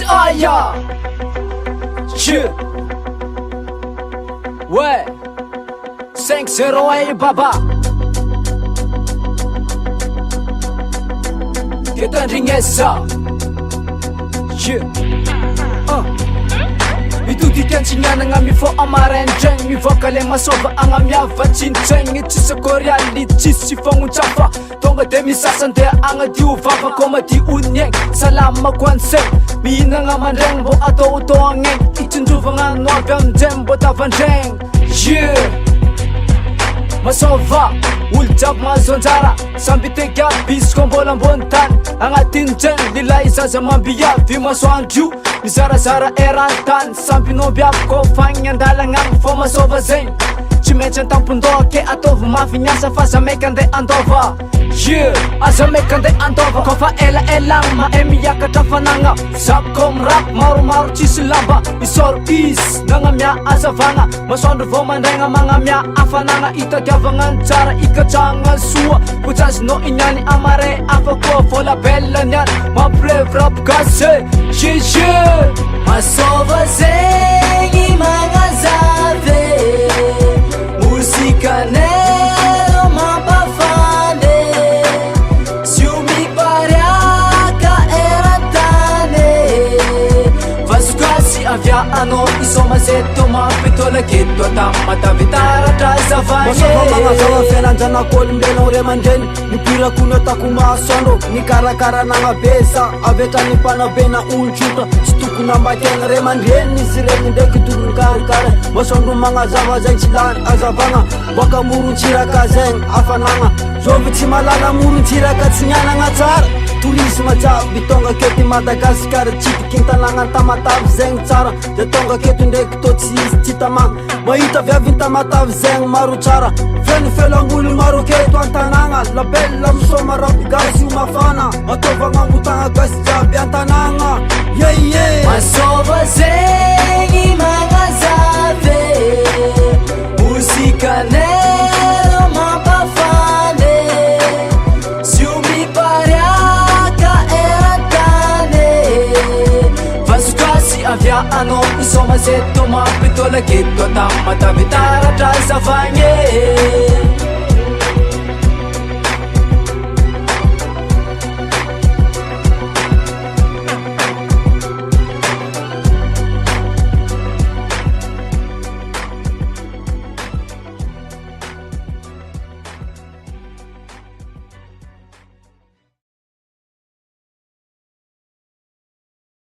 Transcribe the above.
Aya Che Ouais 5-0 ay baba Ketandringesa Che Itutikantsingana mifo amarendragny mivoaka le masova agnamiava tsinitsaigny tsisy korialy tsisy fagnotsafa tonga de misasany de agnadio vava komady oniaigny salamako ansaigny mihinagna mandraigny mbô atao agnaigny itsinjovagna noavy aminjay mbô tavandraigny ye masova olo jiaby mahazo anjara samby tega bisiko mbola ambony tany agnatiny jaigny lilahy zaza mambiavy masoandro mizarazara eran-tany samby nombiavy kô fagny andalagna agny fô masova zegny tsy maintsy antampon-doha ke ataovy mafy niasa fa zamaiky ande andova ye azamaiky ande andova kofa elaelagny mahay miakatra fanagna zaby kô mirap maromaro tsisy lamba isôro is nagnamia azavagna masoandro vao mandraigna magnamia afanagna itadiavagna ny tsara ikatragna soa kotsazynao ignany amare afa koa vola bella niany mampreuve rap gase ye masova zegny magnazave musikanero mampafane siumi pariaka eratane vasukasi avya ano isoma zeto mampitola keto atamatavitara zavanye masova fiananjanak'olombelogno ray aman-dreny nipirakono atako masoandro nikarakaranagna besa avetrany mpanabena olo-trotra tsy tokony ambategna ray aman-dreny izy regny ndraiky tokony karikara masoandro magnazava zegny tsy lany azavagna boaka morontsiraka zegny afanagna zovy tsy malala morontsiraka tsy nianagna tsara tourisme jiaby tonga keto Madagasikara tsitikintanagna tamatavy zegny tsara de tonga keto ndraiky tô tsy izy tsy tamagna mahita viavy tamatavy zegny maro tsara fenofelangolo maro keto antanagna labella misoma rap gasy io mafana ataovagna motagna gasy jiaby antanagna ye masova zegny magnazave musikanero mampafane siumi pariaka eratane vasukasi avya ano isoma zeto mampitola keto atamatavitara zavanye